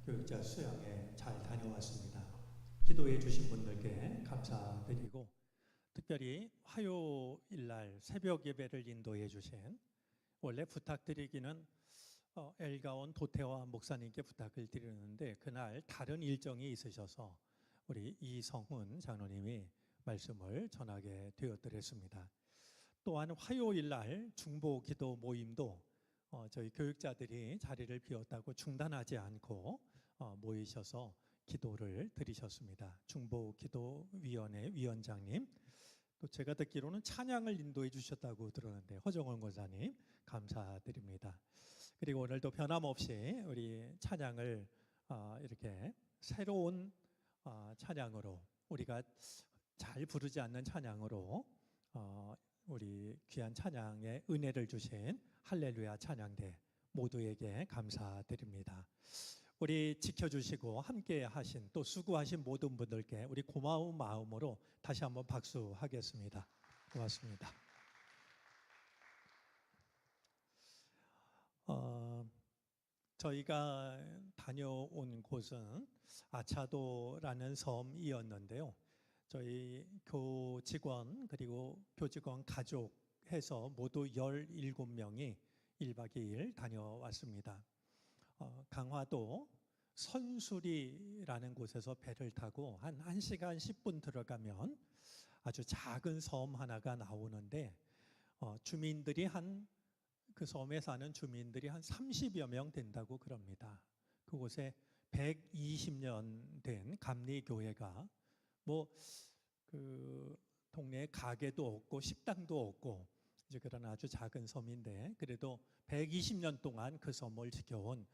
교육자 수양에 잘 다녀왔습니다. 기도해 주신 분들께 감사드리고, 특별히 화요일 날 새벽 예배를 인도해 주신, 원래 부탁드리기는 엘가온 도태화 목사님께 부탁을 드리는데 그날 다른 일정이 있으셔서 우리 이성훈 장로님이 말씀을 전하게 되었더랬습니다. 또한 화요일 날 중보 기도 모임도 저희 교육자들이 자리를 비웠다고 중단하지 않고 모이셔서 기도를 드리셨습니다. 중보 기도위원회 위원장님, 또 제가 듣기로는 찬양을 인도해 주셨다고 들었는데 허정원 권사님 감사드립니다. 그리고 오늘도 변함없이 우리 찬양을 이렇게 새로운 찬양으로, 우리가 잘 부르지 않는 찬양으로 우리 귀한 찬양에 은혜를 주신 할렐루야 찬양대 모두에게 감사드립니다. 우리 지켜주시고 함께 하신, 또 수고하신 모든 분들께 우리 고마운 마음으로 다시 한번 박수하겠습니다. 고맙습니다. 저희가 다녀온 곳은 아차도라는 섬이었는데요. 저희 교직원 그리고 교직원 가족 해서 모두 17명이 1박 2일 다녀왔습니다. 강화도 선수리라는 곳에서 배를 타고 한 1시간 10분 들어가면 아주 작은 섬 하나가 나오는데 주민들이 그 섬에 사는 주민들이 한 30여 명 된다고 그럽니다. 그곳에 120년 된 감리교회가 그 동네에 가게도 없고 식당도 없고 이제 그런 아주 작은 섬인데, 그래도 120년 동안 그 섬을 지켜온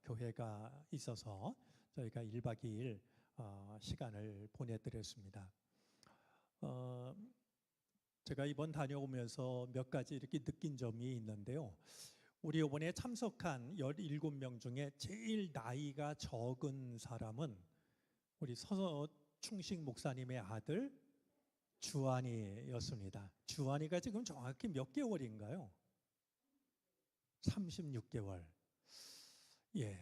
교회가 있어서 저희가 1박 2일 시간을 보내드렸습니다. 제가 이번 다녀오면서 몇 가지 이렇게 느낀 점이 있는데요. 우리 이번에 참석한 17명 중에 제일 나이가 적은 사람은 우리 서충식 목사님의 아들 주한이였습니다. 주한이가 지금 정확히 몇 개월인가요? 36개월. 예.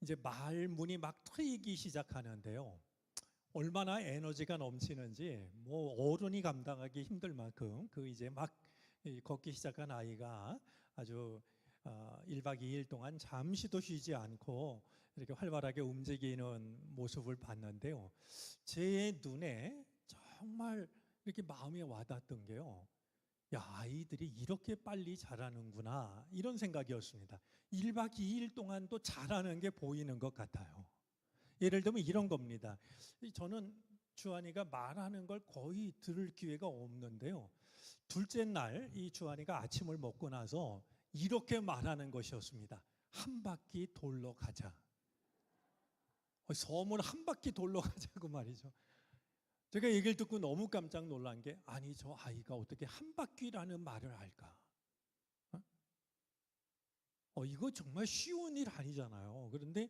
이제 말문이 막 트이기 시작하는데요. 얼마나 에너지가 넘치는지 어른이 감당하기 힘들 만큼 이제 막 걷기 시작한 아이가 아주 1박 2일 동안 잠시도 쉬지 않고 이렇게 활발하게 움직이는 모습을 봤는데요. 제 눈에 정말 이렇게 마음에 와닿던 게요. 야, 아이들이 이렇게 빨리 자라는구나, 이런 생각이었습니다. 1박 2일 동안도 자라는 게 보이는 것 같아요. 예를 들면 이런 겁니다. 저는 주한이가 말하는 걸 거의 들을 기회가 없는데요. 둘째 날 이 주한이가 아침을 먹고 나서 이렇게 말하는 것이었습니다. 한 바퀴 돌러 가자. 섬을 한 바퀴 돌러 가자고 말이죠. 제가 얘기를 듣고 너무 깜짝 놀란 게, 아니 저 아이가 어떻게 한 바퀴라는 말을 할까? 이거 정말 쉬운 일 아니잖아요. 그런데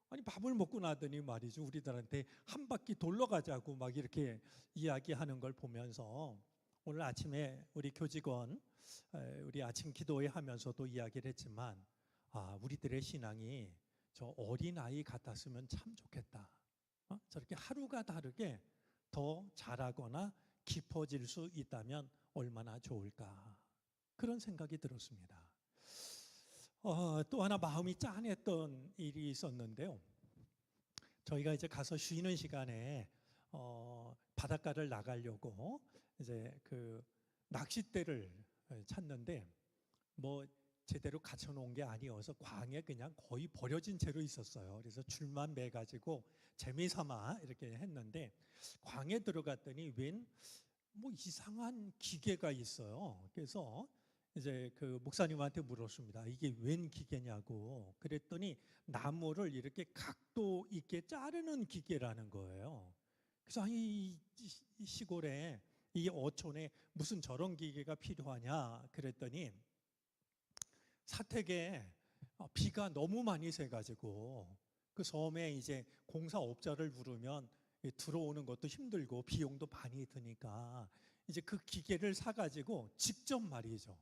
아니 밥을 먹고 나더니 말이죠, 우리들한테 한 바퀴 돌러 가자고 막 이렇게 이야기하는 걸 보면서 오늘 아침에 우리 교직원 우리 아침 기도회 하면서도 이야기를 했지만, 우리들의 신앙이 저 어린아이 같았으면 참 좋겠다. 저렇게 하루가 다르게 더 잘하거나 깊어질 수 있다면 얼마나 좋을까, 그런 생각이 들었습니다. 또 하나 마음이 짠했던 일이 있었는데요. 저희가 이제 가서 쉬는 시간에 바닷가를 나가려고 이제 그 낚싯대를 찾는데 제대로 갖춰놓은 게 아니어서 광에 그냥 거의 버려진 채로 있었어요. 그래서 줄만 매가지고 재미삼아 이렇게 했는데, 광에 들어갔더니 웬 이상한 기계가 있어요. 그래서 이제 그 목사님한테 물었습니다. 이게 웬 기계냐고. 그랬더니 나무를 이렇게 각도 있게 자르는 기계라는 거예요. 그래서 이 시골에, 이 어촌에 무슨 저런 기계가 필요하냐 그랬더니, 사택에 비가 너무 많이 새가지고 그 섬에 이제 공사업자를 부르면 들어오는 것도 힘들고 비용도 많이 드니까 이제 그 기계를 사가지고 직접 말이죠.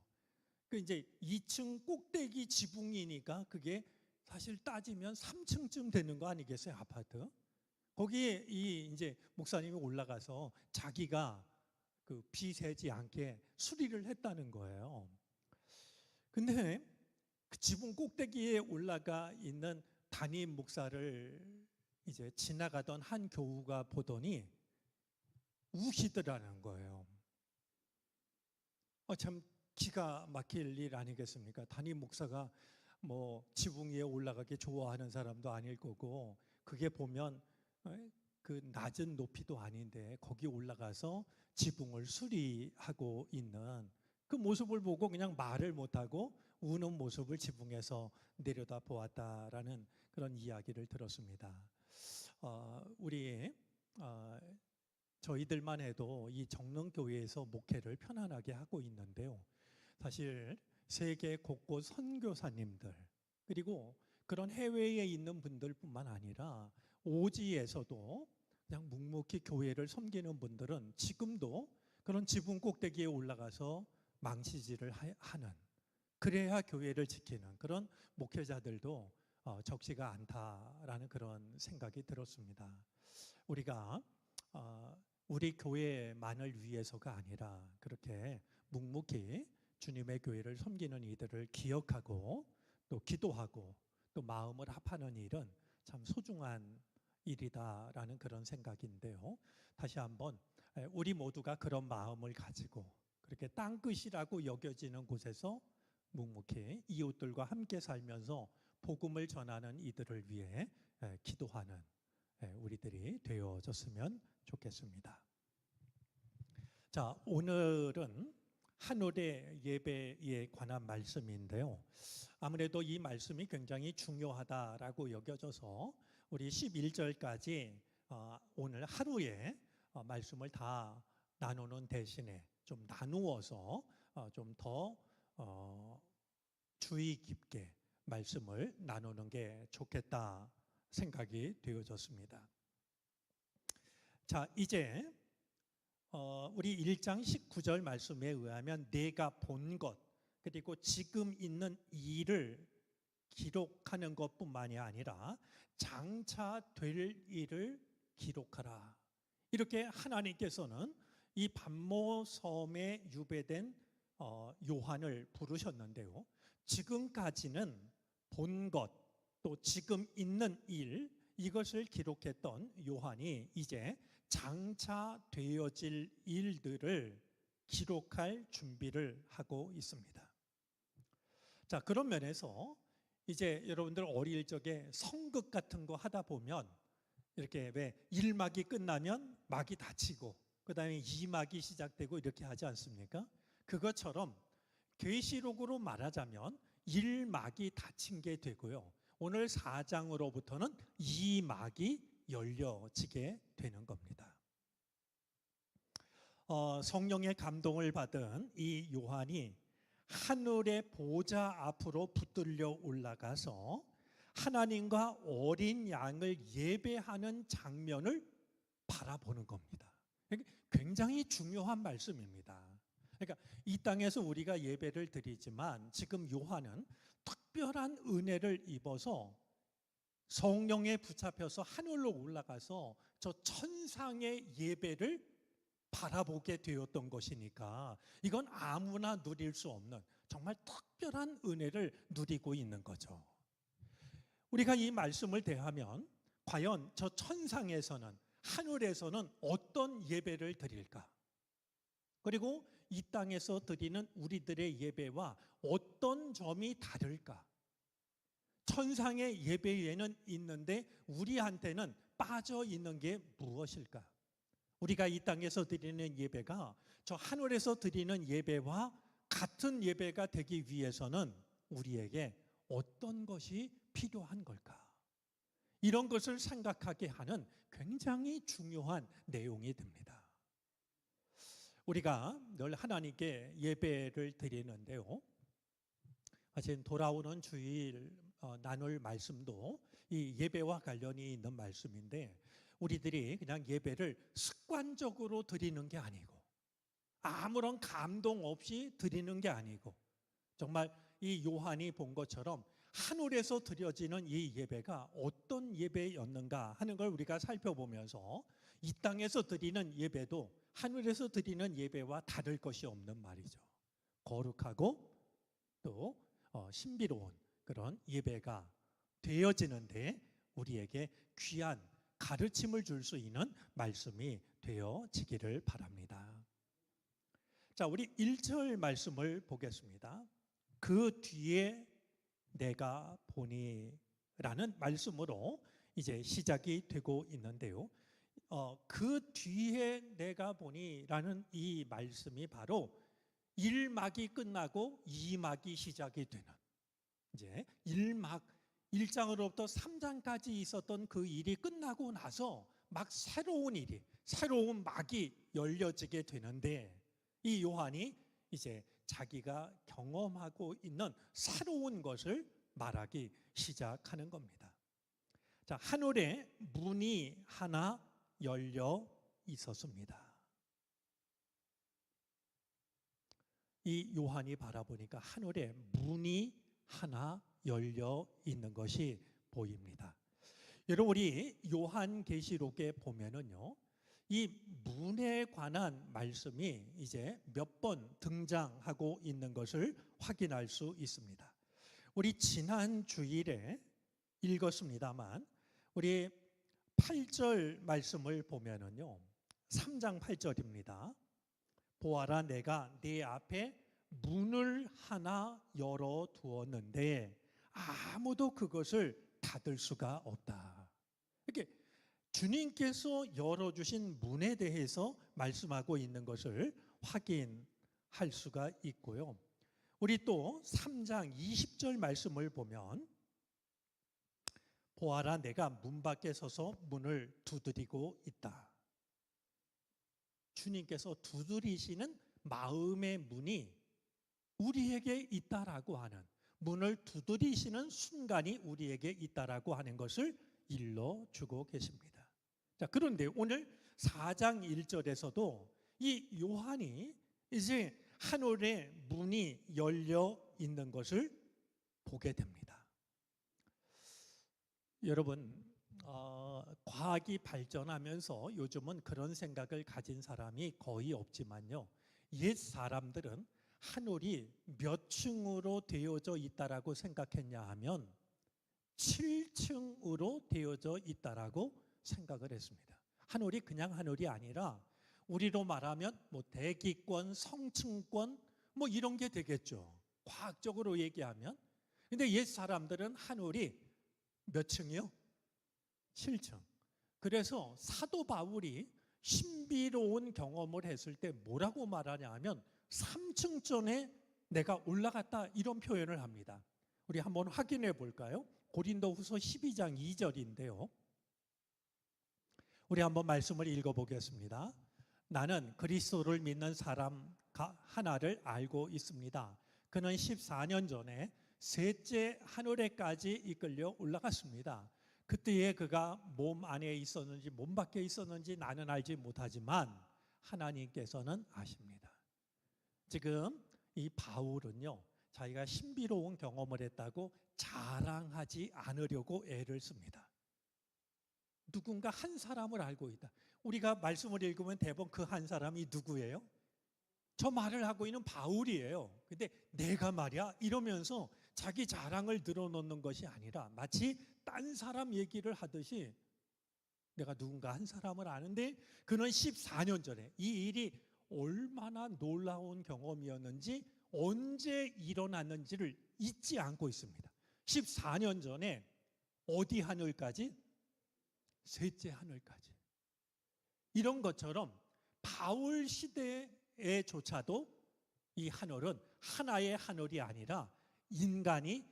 그 이제 2층 꼭대기 지붕이니까 그게 사실 따지면 3층쯤 되는 거 아니겠어요, 아파트? 거기에 이 이제 목사님이 올라가서 자기가 그 비 새지 않게 수리를 했다는 거예요. 근데 그 지붕 꼭대기에 올라가 있는 담임 목사를 이제 지나가던 한 교우가 보더니 우시더라는 거예요. 참 기가 막힐 일 아니겠습니까? 담임 목사가 뭐 지붕 위에 올라가기 좋아하는 사람도 아닐 거고, 그게 보면 그 낮은 높이도 아닌데 거기 올라가서 지붕을 수리하고 있는 그 모습을 보고 그냥 말을 못하고 우는 모습을 지붕에서 내려다 보았다라는 그런 이야기를 들었습니다. 우리 저희들만 해도 이 정릉교회에서 목회를 편안하게 하고 있는데요. 사실 세계 곳곳 선교사님들, 그리고 그런 해외에 있는 분들뿐만 아니라 오지에서도 그냥 묵묵히 교회를 섬기는 분들은 지금도 그런 지붕 꼭대기에 올라가서 망치질을 하는, 그래야 교회를 지키는 그런 목회자들도 적지가 않다라는 그런 생각이 들었습니다. 우리가 우리 교회만을 위해서가 아니라 그렇게 묵묵히 주님의 교회를 섬기는 이들을 기억하고 또 기도하고 또 마음을 합하는 일은 참 소중한 일이다라는 그런 생각인데요. 다시 한번 우리 모두가 그런 마음을 가지고 그렇게 땅끝이라고 여겨지는 곳에서 묵묵히 이웃들과 함께 살면서 복음을 전하는 이들을 위해 기도하는 우리들이 되어졌으면 좋겠습니다. 자, 오늘은 한올의 예배에 관한 말씀인데요. 아무래도 이 말씀이 굉장히 중요하다라고 여겨져서 우리 11절까지 오늘 하루에 말씀을 다 나누는 대신에 좀 나누어서 좀 더 주의 깊게 말씀을 나누는 게 좋겠다 생각이 되어졌습니다. 자, 이제 우리 1장 19절 말씀에 의하면 내가 본 것 그리고 지금 있는 일을 기록하는 것뿐만이 아니라 장차 될 일을 기록하라. 이렇게 하나님께서는 이 반모섬에 유배된 요한을 부르셨는데요. 지금까지는 본 것, 또 지금 있는 일, 이것을 기록했던 요한이 이제 장차 되어질 일들을 기록할 준비를 하고 있습니다. 자, 그런 면에서 이제 여러분들 어릴 적에 성극 같은 거 하다 보면 이렇게 왜 1막이 끝나면 막이 닫히고 그 다음에 2막이 시작되고 이렇게 하지 않습니까? 그것처럼 계시록으로 말하자면 1막이 닫힌 게 되고요. 오늘 4장으로부터는 2막이 열려지게 되는 겁니다. 성령의 감동을 받은 이 요한이 하늘의 보좌 앞으로 붙들려 올라가서 하나님과 어린 양을 예배하는 장면을 바라보는 겁니다. 굉장히 중요한 말씀입니다. 그러니까 이 땅에서 우리가 예배를 드리지만 지금 요한은 특별한 은혜를 입어서 성령에 붙잡혀서 하늘로 올라가서 저 천상의 예배를 바라보게 되었던 것이니까 이건 아무나 누릴 수 없는 정말 특별한 은혜를 누리고 있는 거죠. 우리가 이 말씀을 대하면 과연 저 천상에서는, 하늘에서는 어떤 예배를 드릴까? 그리고 이 땅에서 드리는 우리들의 예배와 어떤 점이 다를까? 천상의 예배에는 있는데 우리한테는 빠져 있는 게 무엇일까? 우리가 이 땅에서 드리는 예배가 저 하늘에서 드리는 예배와 같은 예배가 되기 위해서는 우리에게 어떤 것이 필요한 걸까? 이런 것을 생각하게 하는 굉장히 중요한 내용이 됩니다. 우리가 늘 하나님께 예배를 드리는데요. 사실 돌아오는 주일 나눌 말씀도 이 예배와 관련이 있는 말씀인데 우리들이 그냥 예배를 습관적으로 드리는 게 아니고 아무런 감동 없이 드리는 게 아니고 정말 이 요한이 본 것처럼 하늘에서 드려지는 이 예배가 어떤 예배였는가 하는 걸 우리가 살펴보면서 이 땅에서 드리는 예배도 하늘에서 드리는 예배와 다를 것이 없는 말이죠. 거룩하고 또 신비로운 그런 예배가 되어지는데 우리에게 귀한 가르침을 줄 수 있는 말씀이 되어지기를 바랍니다. 자, 우리 1절 말씀을 보겠습니다. 그 뒤에 내가 보니 라는 말씀으로 이제 시작이 되고 있는데요. 그 뒤에 내가 보니 라는 이 말씀이 바로 1막이 끝나고 2막이 시작이 되는, 이제 1장으로부터 3장까지 있었던 그 일이 끝나고 나서 막 새로운 막이 열려지게 되는데, 이 요한이 이제 자기가 경험하고 있는 새로운 것을 말하기 시작하는 겁니다. 자, 하늘에 문이 하나 열려 있었습니다. 이 요한이 바라보니까 하늘에 문이 하나 열려 있는 것이 보입니다. 여러분, 우리 요한계시록에 보면은요, 이 문에 관한 말씀이 이제 몇 번 등장하고 있는 것을 확인할 수 있습니다. 우리 지난 주일에 읽었습니다만 우리 8절 말씀을 보면은요, 3장 8절입니다. 보아라, 내가 네 앞에 문을 하나 열어 두었는데 아무도 그것을 닫을 수가 없다. 이렇게 주님께서 열어주신 문에 대해서 말씀하고 있는 것을 확인할 수가 있고요. 우리 또 3장 20절 말씀을 보면 보아라, 내가 문 밖에 서서 문을 두드리고 있다. 주님께서 두드리시는 마음의 문이 우리에게 있다라고 하는, 문을 두드리시는 순간이 우리에게 있다라고 하는 것을 일러주고 계십니다. 자, 그런데 오늘 4장 1절에서도 이 요한이 이제 하늘의 문이 열려 있는 것을 보게 됩니다. 여러분, 과학이 발전하면서 요즘은 그런 생각을 가진 사람이 거의 없지만요, 옛 사람들은 하늘이 몇 층으로 되어져 있다라고 생각했냐 하면 7층으로 되어져 있다라고 생각을 했습니다. 하늘이 그냥 하늘이 아니라 우리로 말하면 뭐 대기권, 성층권 뭐 이런 게 되겠죠, 과학적으로 얘기하면. 근데 옛 사람들은 하늘이 몇 층이요? 7층. 그래서 사도 바울이 신비로운 경험을 했을 때 뭐라고 말하냐 하면 3층 전에 내가 올라갔다, 이런 표현을 합니다. 우리 한번 확인해 볼까요? 고린도후서 12장 2절인데요. 우리 한번 말씀을 읽어보겠습니다. 나는 그리스도를 믿는 사람 하나를 알고 있습니다. 그는 14년 전에 셋째 하늘에까지 이끌려 올라갔습니다. 그때에 그가 몸 안에 있었는지 몸 밖에 있었는지 나는 알지 못하지만 하나님께서는 아십니다. 지금 이 바울은요, 자기가 신비로운 경험을 했다고 자랑하지 않으려고 애를 씁니다. 누군가 한 사람을 알고 있다. 우리가 말씀을 읽으면 대부분 그 한 사람이 누구예요? 저 말을 하고 있는 바울이에요. 근데 내가 말이야 이러면서 자기 자랑을 늘어놓는 것이 아니라 마치 딴 사람 얘기를 하듯이 내가 누군가 한 사람을 아는데 그는 14년 전에 이 일이 얼마나 놀라운 경험이었는지 언제 일어났는지를 잊지 않고 있습니다. 14년 전에 어디 하늘까지? 셋째 하늘까지. 이런 것처럼 바울 시대에조차도 이 하늘은 하나의 하늘이 아니라 인간이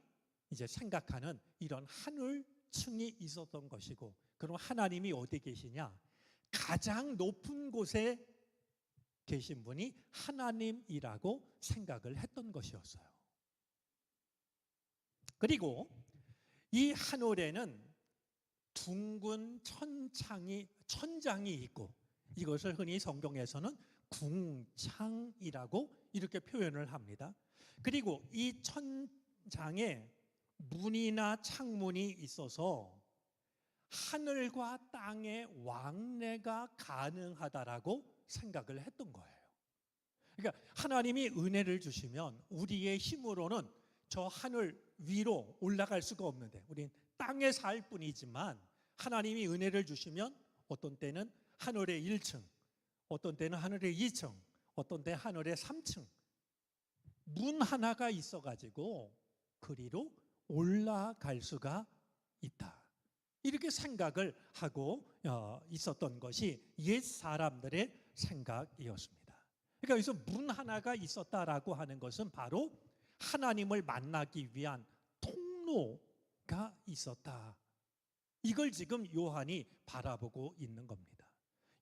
이제 생각하는 이런 하늘층이 있었던 것이고, 그럼 하나님이 어디 계시냐? 가장 높은 곳에 계신 분이 하나님이라고 생각을 했던 것이었어요. 그리고 이 하늘에는 둥근 천장이 있고, 이것을 흔히 성경에서는 궁창이라고 이렇게 표현을 합니다. 그리고 이 천장에 문이나 창문이 있어서 하늘과 땅의 왕래가 가능하다라고 생각을 했던 거예요. 그러니까 하나님이 은혜를 주시면 우리의 힘으로는 저 하늘 위로 올라갈 수가 없는데, 우린 땅에 살 뿐이지만 하나님이 은혜를 주시면 어떤 때는 하늘의 1층, 어떤 때는 하늘의 2층, 어떤 때 하늘의 3층 문 하나가 있어가지고 그리로 올라갈 수가 있다. 이렇게 생각을 하고 있었던 것이 옛 사람들의 생각이었습니다. 그러니까 여기서 문 하나가 있었다라고 하는 것은 바로 하나님을 만나기 위한 통로가 있었다. 이걸 지금 요한이 바라보고 있는 겁니다.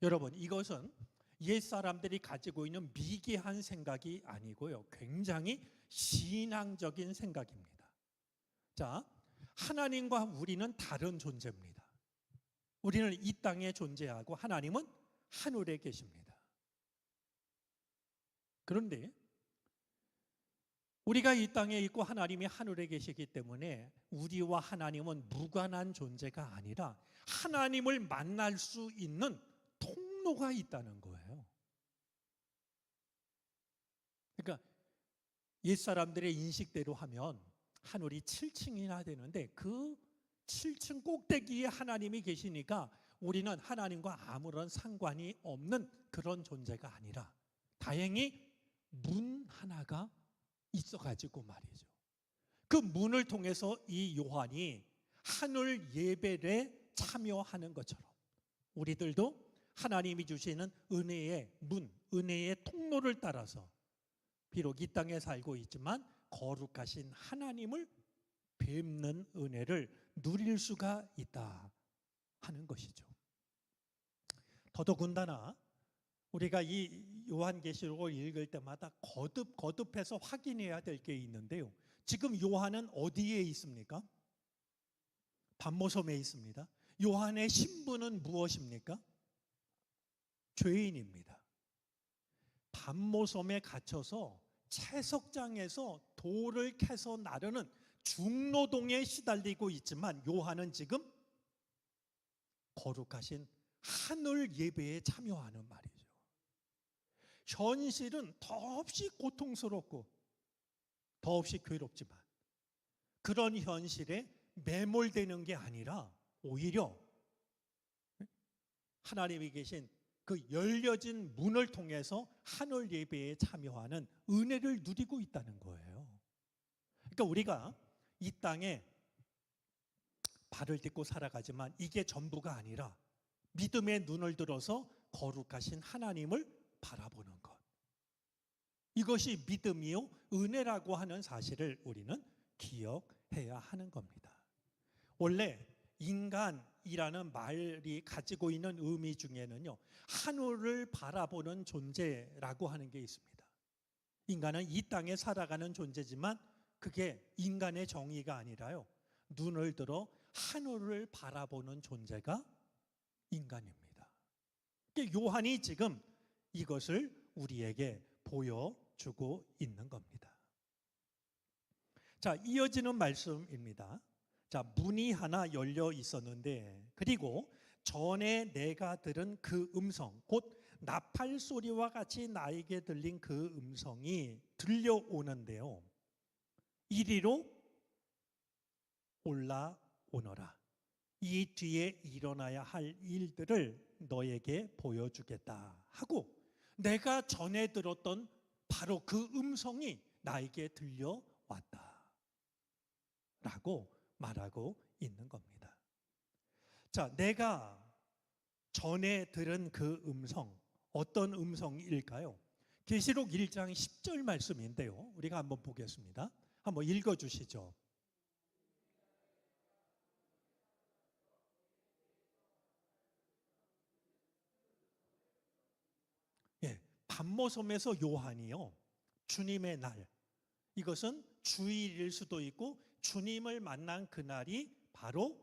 여러분, 이것은 옛 사람들이 가지고 있는 미개한 생각이 아니고요, 굉장히 신앙적인 생각입니다. 자, 하나님과 우리는 다른 존재입니다. 우리는 이 땅에 존재하고 하나님은 하늘에 계십니다. 그런데 우리가 이 땅에 있고 하나님이 하늘에 계시기 때문에 우리와 하나님은 무관한 존재가 아니라 하나님을 만날 수 있는 통로가 있다는 거예요. 그러니까 옛사람들의 인식대로 하면 하늘이 7층이나 되는데 그 7층 꼭대기에 하나님이 계시니까 우리는 하나님과 아무런 상관이 없는 그런 존재가 아니라 다행히 문 하나가 있어가지고 말이죠. 그 문을 통해서 이 요한이 하늘 예배에 참여하는 것처럼 우리들도 하나님이 주시는 은혜의 문, 은혜의 통로를 따라서 비록 이 땅에 살고 있지만 거룩하신 하나님을 뵙는 은혜를 누릴 수가 있다 하는 것이죠. 더더군다나 우리가 이 요한계시록을 읽을 때마다 거듭해서 확인해야 될 게 있는데요. 지금 요한은 어디에 있습니까? patmos섬에 있습니다. 요한의 신분은 무엇입니까? 죄인입니다. patmos섬에 갇혀서 채석장에서 돌을 캐서 나르는 중노동에 시달리고 있지만 요한은 지금 거룩하신 하늘 예배에 참여하는 말이죠. 현실은 더없이 고통스럽고 더없이 괴롭지만 그런 현실에 매몰되는 게 아니라 오히려 하나님이 계신 그 열려진 문을 통해서 하늘 예배에 참여하는 은혜를 누리고 있다는 거예요. 그러니까 우리가 이 땅에 발을 딛고 살아가지만 이게 전부가 아니라 믿음의 눈을 들어서 거룩하신 하나님을 바라보는 것, 이것이 믿음이요 은혜라고 하는 사실을 우리는 기억해야 하는 겁니다. 원래 인간이라는 말이 가지고 있는 의미 중에는요, 하늘을 바라보는 존재라고 하는 게 있습니다. 인간은 이 땅에 살아가는 존재지만 그게 인간의 정의가 아니라요, 눈을 들어 하늘을 바라보는 존재가 인간입니다. 요한이 지금 이것을 우리에게 보여주고 있는 겁니다. 자, 이어지는 말씀입니다. 자, 문이 하나 열려 있었는데 그리고 전에 내가 들은 그 음성, 곧 나팔 소리와 같이 나에게 들린 그 음성이 들려오는데요, 이리로 올라오너라. 이 뒤에 일어나야 할 일들을 너에게 보여주겠다 하고 내가 전에 들었던 바로 그 음성이 나에게 들려왔다 라고 말하고 있는 겁니다. 자, 내가 전에 들은 그 음성, 어떤 음성일까요? 계시록 1장 10절 말씀인데요, 우리가 한번 보겠습니다. 한번 읽어주시죠. 예, patmos섬에서 요한이요, 주님의 날, 이것은 주일일 수도 있고 주님을 만난 그날이 바로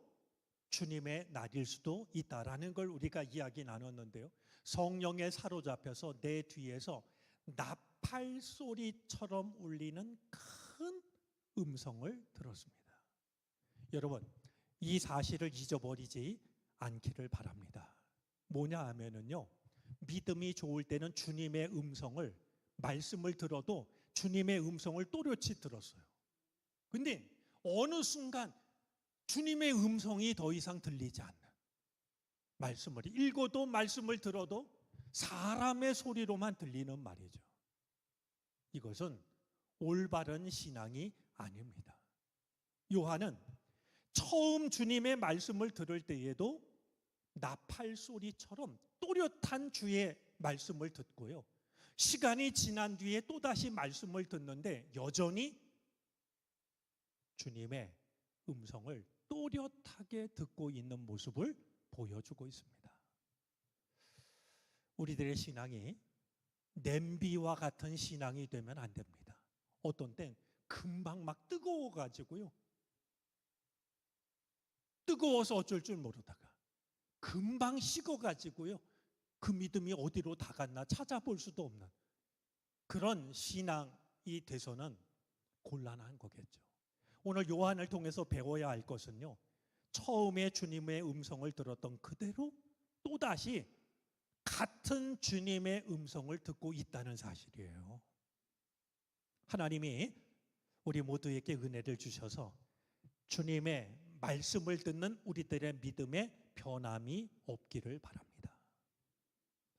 주님의 날일 수도 있다라는 걸 우리가 이야기 나눴는데요, 성령에 사로잡혀서 내 뒤에서 나팔 소리처럼 울리는 큰 음성을 들었습니다. 여러분, 이 사실을 잊어버리지 않기를 바랍니다. 뭐냐 하면은요, 믿음이 좋을 때는 주님의 음성을, 말씀을 들어도 주님의 음성을 또렷이 들었어요. 근데 어느 순간 주님의 음성이 더 이상 들리지 않는, 말씀을 읽어도 말씀을 들어도 사람의 소리로만 들리는 말이죠. 이것은 올바른 신앙이 아닙니다. 요한은 처음 주님의 말씀을 들을 때에도 나팔 소리처럼 또렷한 주의 말씀을 듣고요, 시간이 지난 뒤에 또다시 말씀을 듣는데 여전히 주님의 음성을 또렷하게 듣고 있는 모습을 보여주고 있습니다. 우리들의 신앙이 냄비와 같은 신앙이 되면 안 됩니다. 어떤 땐 금방 막 뜨거워가지고요, 뜨거워서 어쩔 줄 모르다가 금방 식어가지고요, 그 믿음이 어디로 다 갔나 찾아볼 수도 없는 그런 신앙이 돼서는 곤란한 거겠죠. 오늘 요한을 통해서 배워야 할 것은요, 처음에 주님의 음성을 들었던 그대로 또다시 같은 주님의 음성을 듣고 있다는 사실이에요. 하나님이 우리 모두에게 은혜를 주셔서 주님의 말씀을 듣는 우리들의 믿음에 변함이 없기를 바랍니다.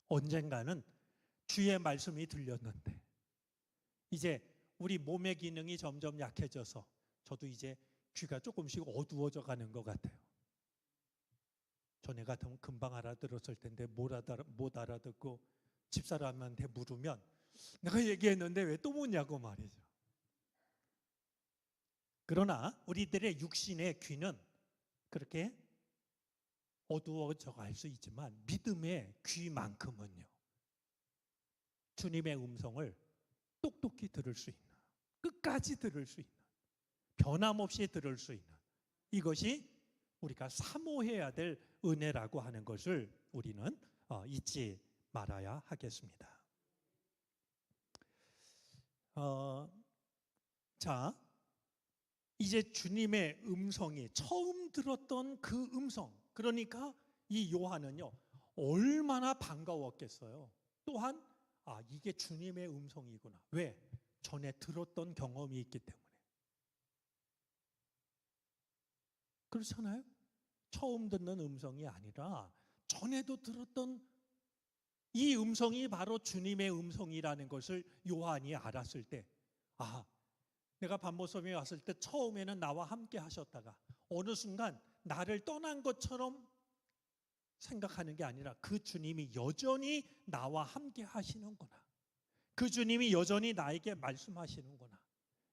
언젠가는 주의 말씀이 들렸는데 이제 우리 몸의 기능이 점점 약해져서 저도 이제 귀가 조금씩 어두워져 가는 것 같아요. 전에 같으면 금방 알아들었을 텐데 못 알아듣고 집사람한테 물으면 내가 얘기했는데 왜 또 묻냐고 말이죠. 그러나 우리들의 육신의 귀는 그렇게 어두워져 갈 수 있지만 믿음의 귀만큼은요, 주님의 음성을 똑똑히 들을 수 있는, 끝까지 들을 수 있는, 변함없이 들을 수 있는, 이것이 우리가 사모해야 될 은혜라고 하는 것을 우리는 잊지 말아야 하겠습니다. 자, 이제 주님의 음성이 처음 들었던 그 음성, 그러니까 이 요한은요 얼마나 반가웠겠어요. 또한 이게 주님의 음성이구나. 왜? 전에 들었던 경험이 있기 때문에. 그렇잖아요? 처음 듣는 음성이 아니라 전에도 들었던 이 음성이 바로 주님의 음성이라는 것을 요한이 알았을 때, 내가 밤모섬에 왔을 때 처음에는 나와 함께 하셨다가 어느 순간 나를 떠난 것처럼 생각하는 게 아니라 그 주님이 여전히 나와 함께 하시는구나, 그 주님이 여전히 나에게 말씀하시는구나,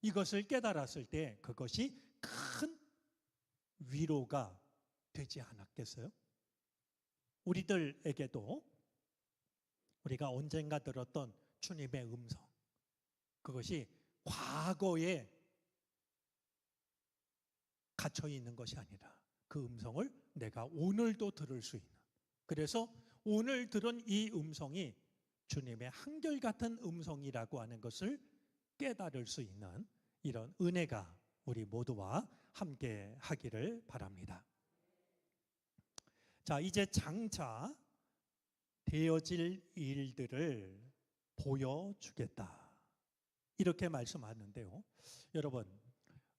이것을 깨달았을 때 그것이 큰 위로가 되지 않았겠어요? 우리들에게도 우리가 언젠가 들었던 주님의 음성, 그것이 과거에 갇혀 있는 것이 아니라 그 음성을 내가 오늘도 들을 수 있는, 그래서 오늘 들은 이 음성이 주님의 한결같은 음성이라고 하는 것을 깨달을 수 있는 이런 은혜가 우리 모두와 함께 하기를 바랍니다. 자, 이제 장차 되어질 일들을 보여주겠다, 이렇게 말씀하는데요, 여러분,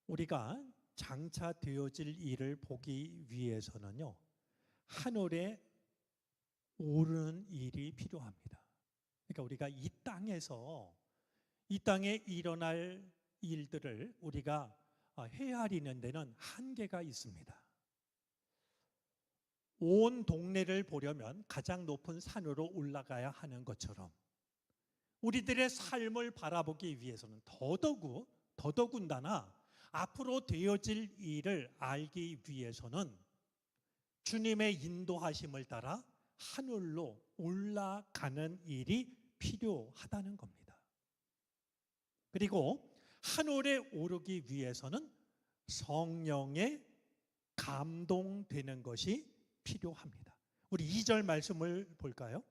우리가 장차 되어질 일을 보기 위해서는요 하늘에 오르는 일이 필요합니다. 그러니까 우리가 이 땅에 일어날 일들을 우리가 헤아리는 데는 한계가 있습니다. 온 동네를 보려면 가장 높은 산으로 올라가야 하는 것처럼 우리들의 삶을 바라보기 위해서는 더더군다나 앞으로 되어질 일을 알기 위해서는 주님의 인도하심을 따라 하늘로 올라가는 일이 필요하다는 겁니다. 그리고 하늘에 오르기 위해서는 성령에 감동되는 것이 필요합니다. 우리 2절 말씀을 볼까요?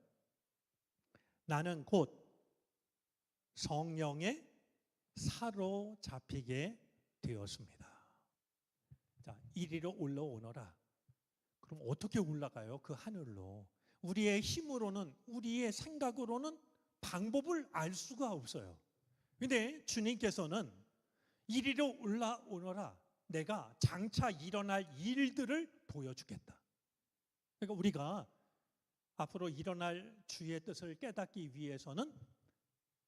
나는 곧 성령에 사로잡히게 되었습니다. 자, 이리로 올라오너라. 그럼 어떻게 올라가요? 그 하늘로. 우리의 힘으로는, 우리의 생각으로는 방법을 알 수가 없어요. 근데 주님께서는 이리로 올라오너라. 내가 장차 일어날 일들을 보여주겠다. 그러니까 우리가 앞으로 일어날 주의 뜻을 깨닫기 위해서는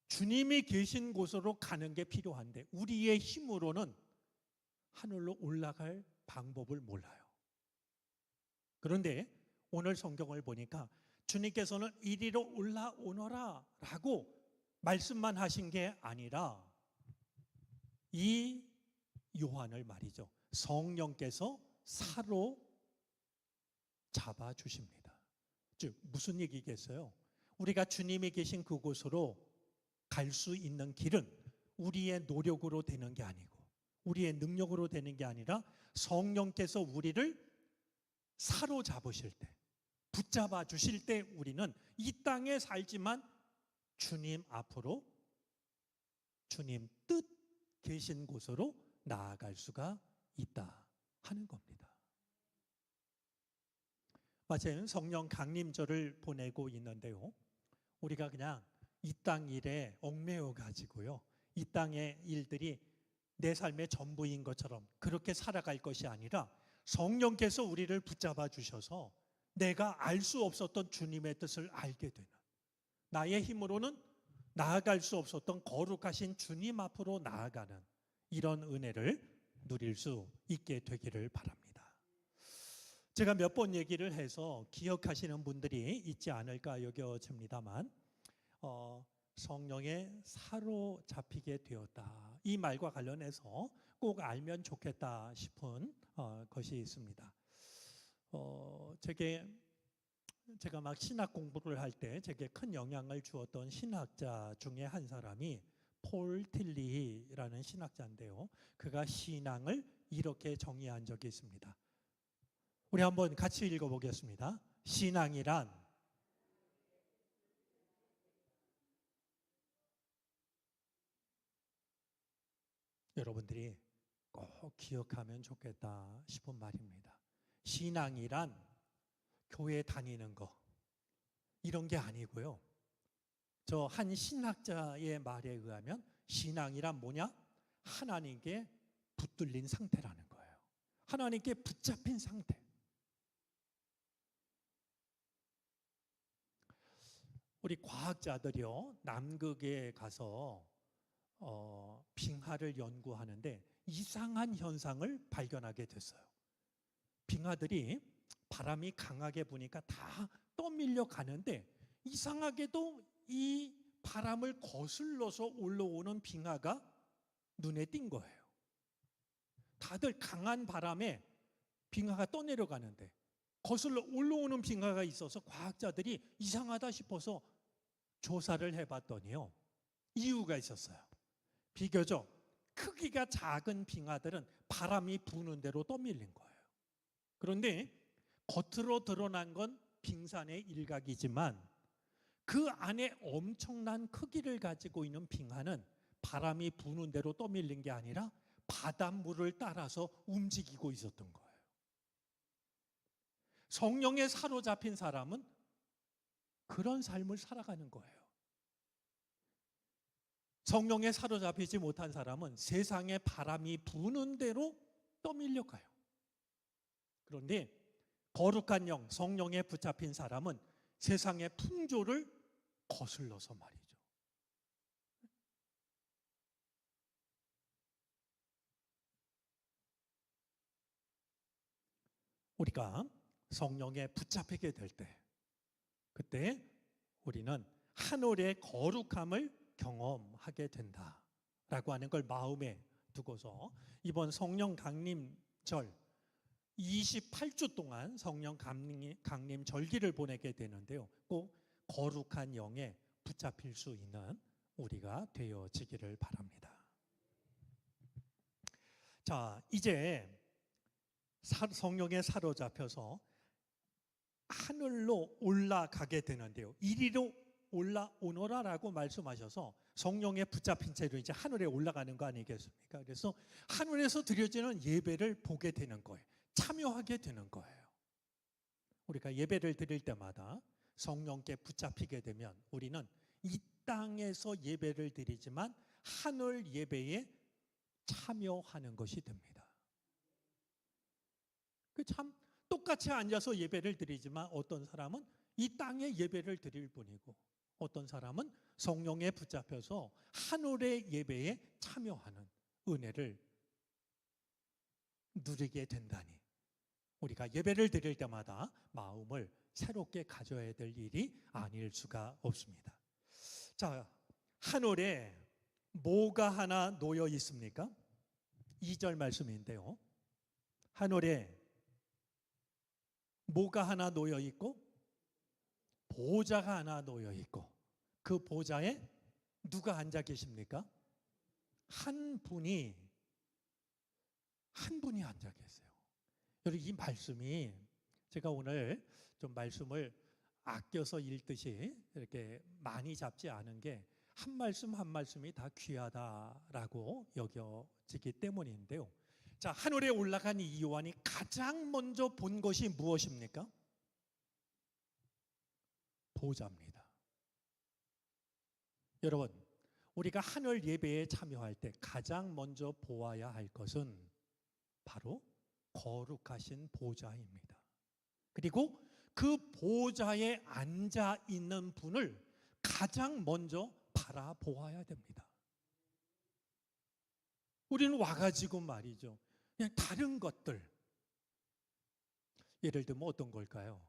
주님이 계신 곳으로 가는 게 필요한데 우리의 힘으로는 하늘로 올라갈 방법을 몰라요. 그런데 오늘 성경을 보니까 주님께서는 이리로 올라오너라 라고 말씀만 하신 게 아니라 이 요한을 말이죠. 성령께서 사로잡아 주십니다. 즉 무슨 얘기겠어요? 우리가 주님이 계신 그곳으로 갈 수 있는 길은 우리의 노력으로 되는 게 아니고 우리의 능력으로 되는 게 아니라 성령께서 우리를 사로잡으실 때, 붙잡아 주실 때 우리는 이 땅에 살지만 주님 앞으로 주님 뜻 계신 곳으로 나아갈 수가 있다 하는 겁니다. 마침 성령 강림절을 보내고 있는데요. 우리가 그냥 이 땅 일에 얽매여 가지고요. 이 땅의 일들이 내 삶의 전부인 것처럼 그렇게 살아갈 것이 아니라 성령께서 우리를 붙잡아 주셔서 내가 알 수 없었던 주님의 뜻을 알게 되는, 나의 힘으로는 나아갈 수 없었던 거룩하신 주님 앞으로 나아가는 이런 은혜를 누릴 수 있게 되기를 바랍니다. 제가 몇 번 얘기를 해서 기억하시는 분들이 있지 않을까 여겨집니다만 성령에 사로잡히게 되었다. 이 말과 관련해서 꼭 알면 좋겠다 싶은 것이 있습니다. 제가 막 신학 공부를 할 때 제게 큰 영향을 주었던 신학자 중에 한 사람이 폴 틸리라는 신학자인데요. 그가 신앙을 이렇게 정의한 적이 있습니다. 우리 한번 같이 읽어보겠습니다. 신앙이란 여러분들이 꼭 기억하면 좋겠다 싶은 말입니다. 신앙이란 교회 다니는 거 이런 게 아니고요. 저 한 신학자의 말에 의하면 신앙이란 뭐냐? 하나님께 붙들린 상태라는 거예요. 하나님께 붙잡힌 상태. 우리 과학자들이요 남극에 가서 빙하를 연구하는데 이상한 현상을 발견하게 됐어요. 빙하들이 바람이 강하게 부니까 다 떠밀려 가는데 이상하게도 이 바람을 거슬러서 올라오는 빙하가 눈에 띈 거예요. 다들 강한 바람에 빙하가 떠내려가는데 거슬러 올라오는 빙하가 있어서 과학자들이 이상하다 싶어서 조사를 해봤더니요. 이유가 있었어요. 비교적 크기가 작은 빙하들은 바람이 부는 대로 떠밀린 거예요. 그런데 겉으로 드러난 건 빙산의 일각이지만 그 안에 엄청난 크기를 가지고 있는 빙하는 바람이 부는 대로 떠밀린 게 아니라 바닷물을 따라서 움직이고 있었던 거예요. 성령에 사로잡힌 사람은 그런 삶을 살아가는 거예요. 성령에 사로잡히지 못한 사람은 세상에 바람이 부는 대로 떠밀려 가요. 그런데 거룩한 영, 성령에 붙잡힌 사람은 세상의 풍조를 거슬러서 말이죠. 우리가 성령에 붙잡히게 될 때, 그때 우리는 하늘의 거룩함을 경험하게 된다라고 하는 걸 마음에 두고서 이번 성령 강림절 28주 동안 성령 강림 절기를 보내게 되는데요. 꼭 거룩한 영에 붙잡힐 수 있는 우리가 되어지기를 바랍니다. 자, 이제 성령에 사로잡혀서 하늘로 올라가게 되는데요. 이리로 올라오너라라고 말씀하셔서 성령에 붙잡힌 채로 이제 하늘에 올라가는 거 아니겠습니까? 그래서 하늘에서 드려지는 예배를 보게 되는 거예요. 참여하게 되는 거예요. 우리가 예배를 드릴 때마다 성령께 붙잡히게 되면 우리는 이 땅에서 예배를 드리지만 하늘 예배에 참여하는 것이 됩니다. 그 참 똑같이 앉아서 예배를 드리지만 어떤 사람은 이 땅에 예배를 드릴 뿐이고 어떤 사람은 성령에 붙잡혀서 하늘의 예배에 참여하는 은혜를 누리게 된다니 우리가 예배를 드릴 때마다 마음을 새롭게 가져야 될 일이 아닐 수가 없습니다. 자, 하늘에 뭐가 하나 놓여 있습니까? 2절 말씀인데요. 하늘에 뭐가 하나 놓여 있고 보좌가 하나 놓여 있고 그 보좌에 누가 앉아 계십니까? 한 분이 앉아 계세요. 여러분 이 말씀이 제가 오늘 좀 말씀을 아껴서 읽듯이 이렇게 많이 잡지 않은 게 한 말씀 한 말씀이 다 귀하다라고 여겨지기 때문인데요. 자, 하늘에 올라간 이 요한이 가장 먼저 본 것이 무엇입니까? 보좌입니다. 여러분, 우리가 하늘 예배에 참여할 때 가장 먼저 보아야 할 것은 바로 거룩하신 보좌입니다. 그리고 그 보좌에 앉아 있는 분을 가장 먼저 바라보아야 됩니다. 우리는 와가지고 말이죠. 그냥 다른 것들. 예를 들면 어떤 걸까요?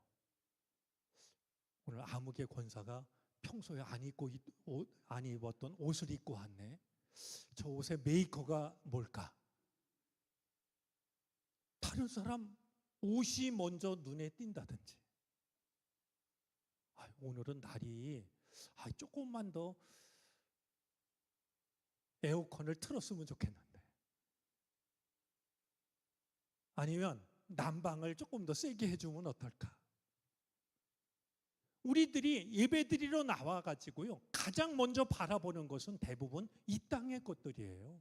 오늘 아무개 권사가 평소에 안 입었던 옷을 입고 왔네. 저 옷의 메이커가 뭘까? 다른 사람 옷이 먼저 눈에 띈다든지. 오늘은 날이 조금만 더 에어컨을 틀었으면 좋겠는데. 아니면 난방을 조금 더 세게 해주면 어떨까? 우리들이 예배드리러 나와가지고요 가장 먼저 바라보는 것은 대부분 이 땅의 것들이에요.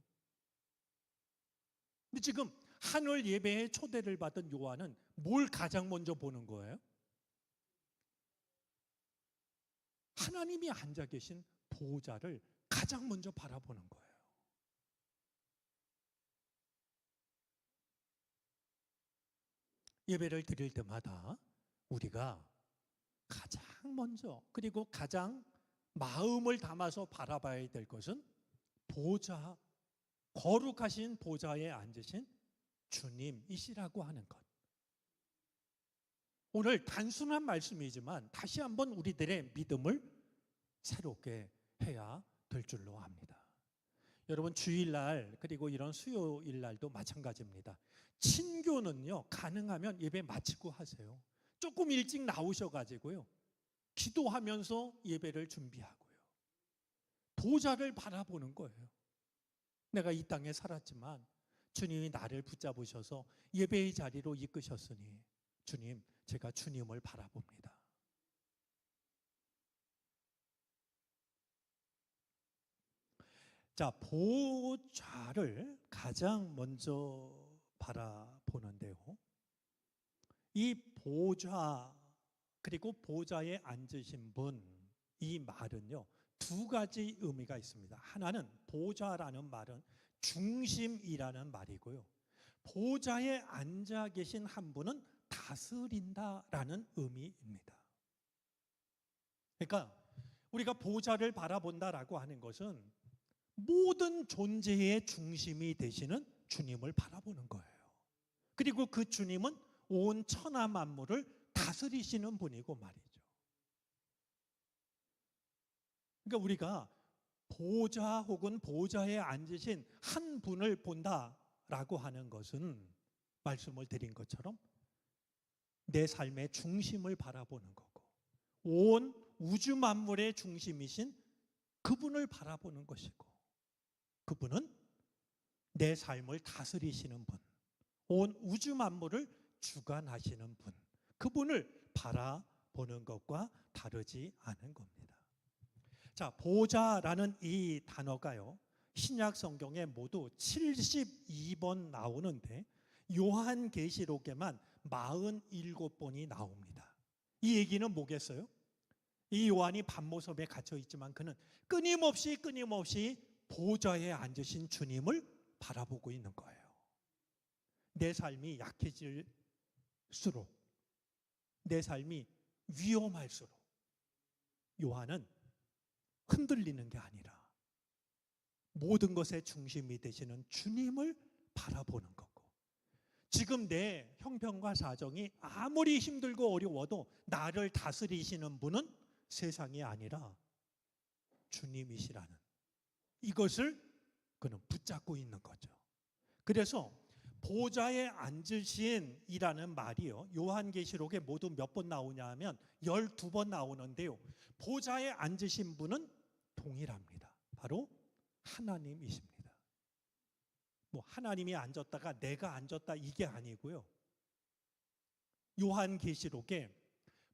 근데 지금 하늘 예배에 초대를 받은 요한은 뭘 가장 먼저 보는 거예요? 하나님이 앉아 계신 보좌를 가장 먼저 바라보는 거예요. 예배를 드릴 때마다 우리가 가장 먼저 그리고 가장 마음을 담아서 바라봐야 될 것은 보좌, 거룩하신 보좌에 앉으신 주님이시라고 하는 것. 오늘 단순한 말씀이지만 다시 한번 우리들의 믿음을 새롭게 해야 될 줄로 압니다. 여러분 주일날 그리고 이런 수요일날도 마찬가지입니다. 친교는요 가능하면 예배 마치고 하세요. 조금 일찍 나오셔가지고요 기도하면서 예배를 준비하고요 보좌를 바라보는 거예요. 내가 이 땅에 살았지만 주님이 나를 붙잡으셔서 예배의 자리로 이끄셨으니 주님, 제가 주님을 바라봅니다. 자, 보좌를 가장 먼저 바라보는데요. 이 보좌 그리고 보좌에 앉으신 분, 이 말은요 두 가지 의미가 있습니다. 하나는 보좌라는 말은 중심이라는 말이고요. 보좌에 앉아 계신 한 분은 다스린다라는 의미입니다. 그러니까 우리가 보좌를 바라본다라고 하는 것은 모든 존재의 중심이 되시는 주님을 바라보는 거예요. 그리고 그 주님은 온 천하 만물을 다스리시는 분이고 말이죠. 그러니까 우리가 보좌 혹은 보좌에 앉으신 한 분을 본다라고 하는 것은 말씀을 드린 것처럼 내 삶의 중심을 바라보는 거고 온 우주 만물의 중심이신 그분을 바라보는 것이고 그분은 내 삶을 다스리시는 분, 온 우주 만물을 주관하시는 분, 그분을 바라보는 것과 다르지 않은 겁니다. 자, 보좌라는 이 단어가요, 신약 성경에 모두 72번 나오는데 요한계시록에만 47번이 나옵니다. 이 얘기는 뭐겠어요? 이 요한이 밤모섬에 갇혀 있지만 그는 끊임없이 보좌에 앉으신 주님을 바라보고 있는 거예요. 내 삶이 약해질수록, 내 삶이 위험할수록 요한은 흔들리는 게 아니라 모든 것의 중심이 되시는 주님을 바라보는 거고, 지금 내 형편과 사정이 아무리 힘들고 어려워도 나를 다스리시는 분은 세상이 아니라 주님이시라는 이것을 그는 붙잡고 있는 거죠. 그래서 보좌에 앉으신이라는 말이요, 요한계시록에 모두 몇 번 나오냐 하면 12번 나오는데요, 보좌에 앉으신 분은 동일합니다. 바로 하나님이십니다. 뭐 하나님이 앉았다가 내가 앉았다 이게 아니고요, 요한계시록에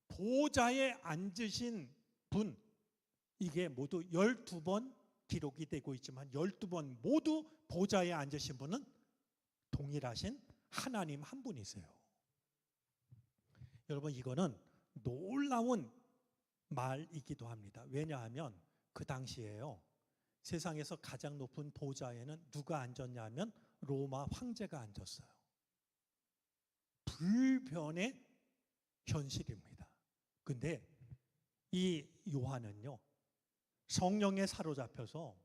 보좌에 앉으신 분, 이게 모두 12번 기록이 되고 있지만 12번 모두 보좌에 앉으신 분은 동일하신 하나님 한 분이세요. 여러분, 이거는 놀라운 말이기도 합니다. 왜냐하면 그 당시에요, 세상에서 가장 높은 보좌에는 누가 앉았냐면 로마 황제가 앉았어요. 불변의 현실입니다. 근데 이 요한은요, 성령에 사로잡혀서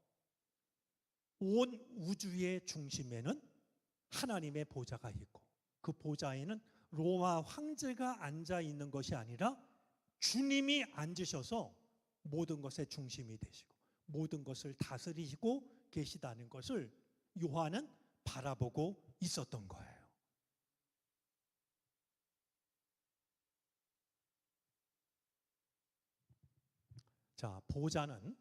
온 우주의 중심에는 하나님의 보좌가 있고, 그 보좌에는 로마 황제가 앉아 있는 것이 아니라 주님이 앉으셔서 모든 것의 중심이 되시고 모든 것을 다스리시고 계시다는 것을 요한은 바라보고 있었던 거예요. 자, 보좌는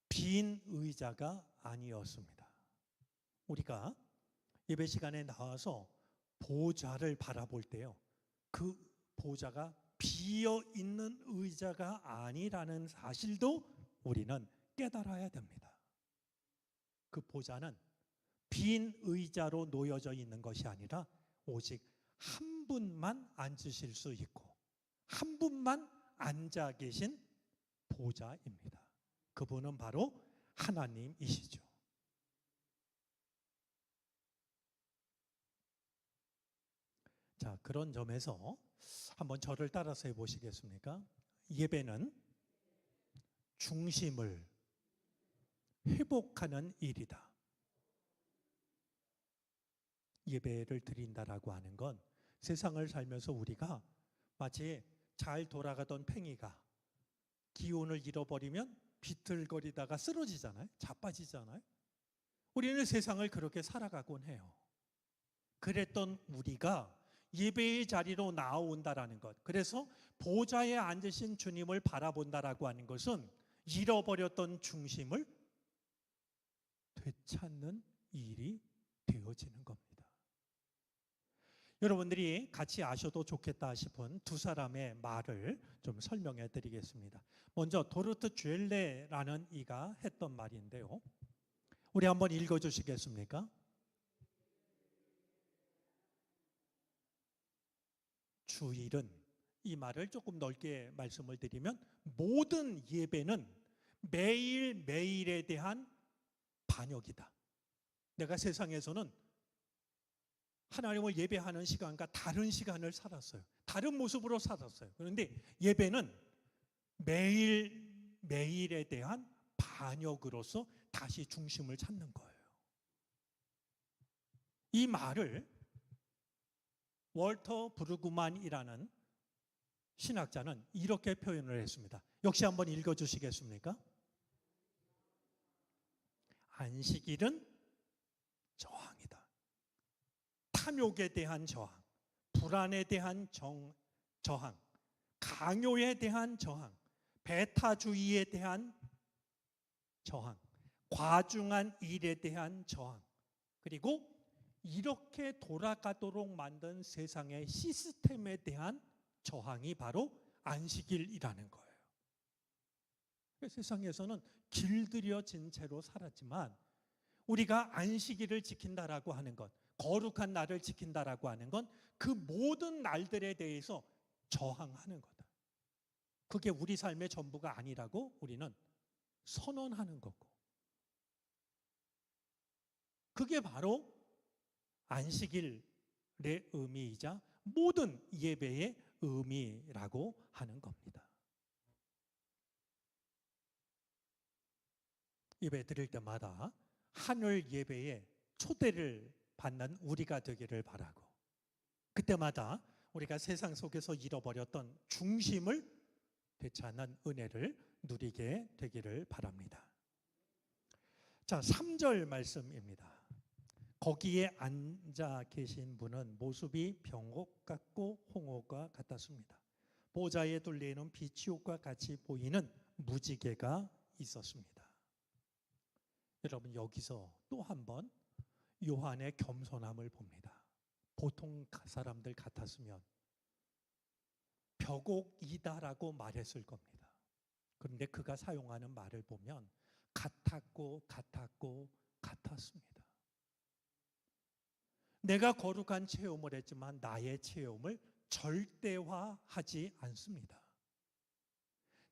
빈 의자가 아니었습니다. 우리가 예배 시간에 나와서 보좌를 바라볼 때요, 그 보좌가 비어 있는 의자가 아니라는 사실도 우리는 깨달아야 됩니다. 그 보좌는 빈 의자로 놓여져 있는 것이 아니라 오직 한 분만 앉으실 수 있고 한 분만 앉아 계신 보좌입니다. 그분은 바로 하나님이시죠. 자, 그런 점에서 한번 저를 따라서 해보시겠습니까? 예배는 중심을 회복하는 일이다. 예배를 드린다라고 하는 건 세상을 살면서 우리가 마치 잘 돌아가던 팽이가 기운을 잃어버리면 비틀거리다가 쓰러지잖아요. 자빠지잖아요. 우리는 세상을 그렇게 살아가곤 해요. 그랬던 우리가 예배의 자리로 나온다라는 것, 그래서 보좌에 앉으신 주님을 바라본다라고 하는 것은 잃어버렸던 중심을 되찾는 일이 되어지는 겁니다. 여러분들이 같이 아셔도 좋겠다 싶은 두 사람의 말을 좀 설명해 드리겠습니다. 먼저 도르트 쥘레라는 이가 했던 말인데요, 우리 한번 읽어 주시겠습니까? 주일은, 이 말을 조금 넓게 말씀을 드리면 모든 예배는 매일매일에 대한 반역이다. 내가 세상에서는 하나님을 예배하는 시간과 다른 시간을 살았어요. 다른 모습으로 살았어요. 그런데 예배는 매일매일에 대한 반역으로서 다시 중심을 찾는 거예요. 이 말을 월터 브루그만이라는 신학자는 이렇게 표현을 했습니다. 역시 한번 읽어주시겠습니까? 안식일은 저항이다. 탐욕에 대한 저항, 불안에 대한 저항, 강요에 대한 저항, 배타주의에 대한 저항, 과중한 일에 대한 저항, 그리고 이렇게 돌아가도록 만든 세상의 시스템에 대한 저항이 바로 안식일이라는 거예요. 세상에서는 길들여진 채로 살았지만 우리가 안식일을 지킨다라고 하는 것, 거룩한 날을 지킨다라고 하는 건 그 모든 날들에 대해서 저항하는 거다. 그게 우리 삶의 전부가 아니라고 우리는 선언하는 거고, 그게 바로 안식일의 의미이자 모든 예배의 의미라고 하는 겁니다. 예배 드릴 때마다 하늘 예배에 초대를 받는 우리가 되기를 바라고, 그때마다 우리가 세상 속에서 잃어버렸던 중심을 되찾는 은혜를 누리게 되기를 바랍니다. 자, 3절 말씀입니다. 거기에 앉아 계신 분은 모습이 병옥 같고 홍옥과 같았습니다. 보좌에 둘레에는 비치옥과 같이 보이는 무지개가 있었습니다. 여러분, 여기서 또 한 번 요한의 겸손함을 봅니다. 보통 사람들 같았으면 벽옥이다라고 말했을 겁니다. 그런데 그가 사용하는 말을 보면 같았고 같았습니다. 내가 거룩한 체험을 했지만 나의 체험을 절대화하지 않습니다.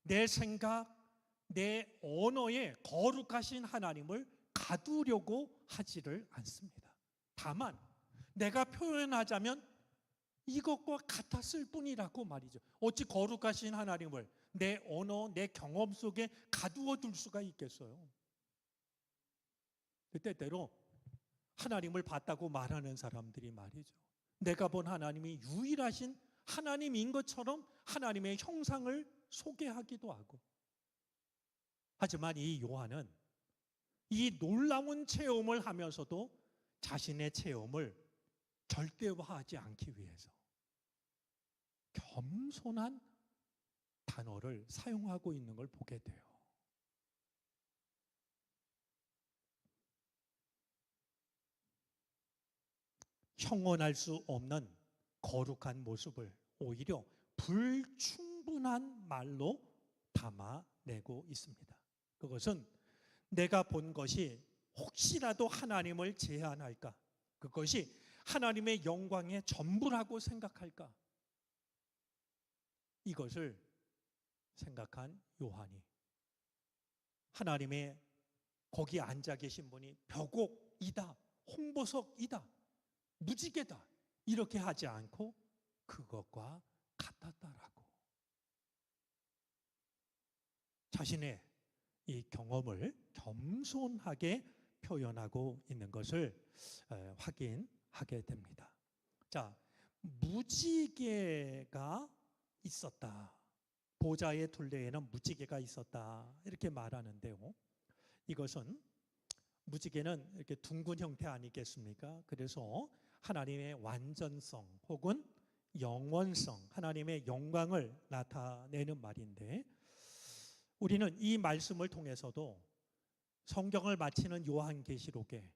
내 생각, 내 언어에 거룩하신 하나님을 가두려고 하지를 않습니다. 다만 내가 표현하자면 이것과 같았을 뿐이라고 말이죠. 어찌 거룩하신 하나님을 내 언어, 내 경험 속에 가두어 둘 수가 있겠어요? 때때로 하나님을 봤다고 말하는 사람들이 말이죠, 내가 본 하나님이 유일하신 하나님인 것처럼 하나님의 형상을 소개하기도 하고. 하지만 이 요한은 이 놀라운 체험을 하면서도 자신의 체험을 절대화하지 않기 위해서 겸손한 단어를 사용하고 있는 걸 보게 돼요. 형언할 수 없는 거룩한 모습을 오히려 불충분한 말로 담아내고 있습니다. 그것은 내가 본 것이 혹시라도 하나님을 제한할까? 그것이 하나님의 영광의 전부라고 생각할까? 이것을 생각한 요한이 하나님의 거기 앉아 계신 분이 벽옥이다, 홍보석이다, 무지개다 이렇게 하지 않고 그것과 같았다라고 자신의 이 경험을 겸손하게 표현하고 있는 것을 확인하게 됩니다. 자, 무지개가 있었다. 보좌의 둘레에는 무지개가 있었다. 이렇게 말하는데요. 이것은 무지개는 이렇게 둥근 형태 아니겠습니까? 그래서 하나님의 완전성 혹은 영원성, 하나님의 영광을 나타내는 말인데, 우리는 이 말씀을 통해서도 성경을 마치는 요한계시록에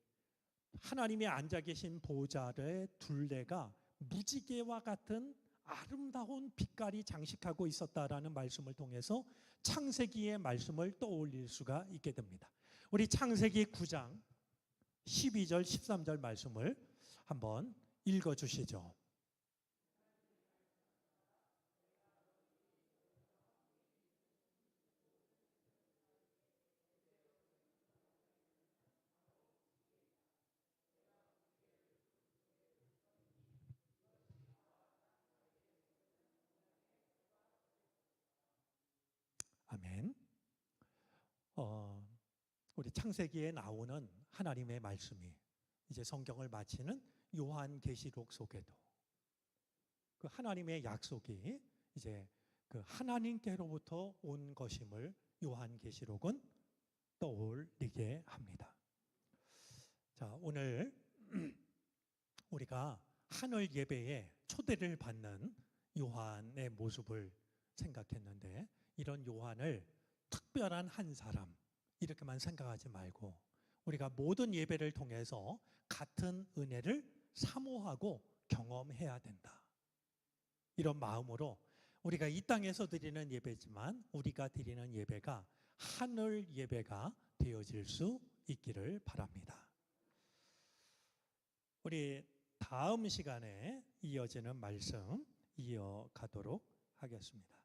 하나님이 앉아 계신 보좌의 둘레가 무지개와 같은 아름다운 빛깔이 장식하고 있었다라는 말씀을 통해서 창세기의 말씀을 떠올릴 수가 있게 됩니다. 우리 창세기 9장 12절 13절 말씀을 한번 읽어주시죠. 아멘. 우리 창세기에 나오는 하나님의 말씀이 이제 성경을 마치는 요한계시록 속에도 그 하나님의 약속이 이제 그 하나님께로부터 온 것임을 요한계시록은 떠올리게 합니다. 자, 오늘 우리가 하늘 예배에 초대를 받는 요한의 모습을 생각했는데, 이런 요한을 특별한 한 사람 이렇게만 생각하지 말고 우리가 모든 예배를 통해서 같은 은혜를 사모하고 경험해야 된다. 이런 마음으로 우리가 이 땅에서 드리는 예배지만 우리가 드리는 예배가 하늘 예배가 되어질 수 있기를 바랍니다. 우리 다음 시간에 이어지는 말씀 이어가도록 하겠습니다.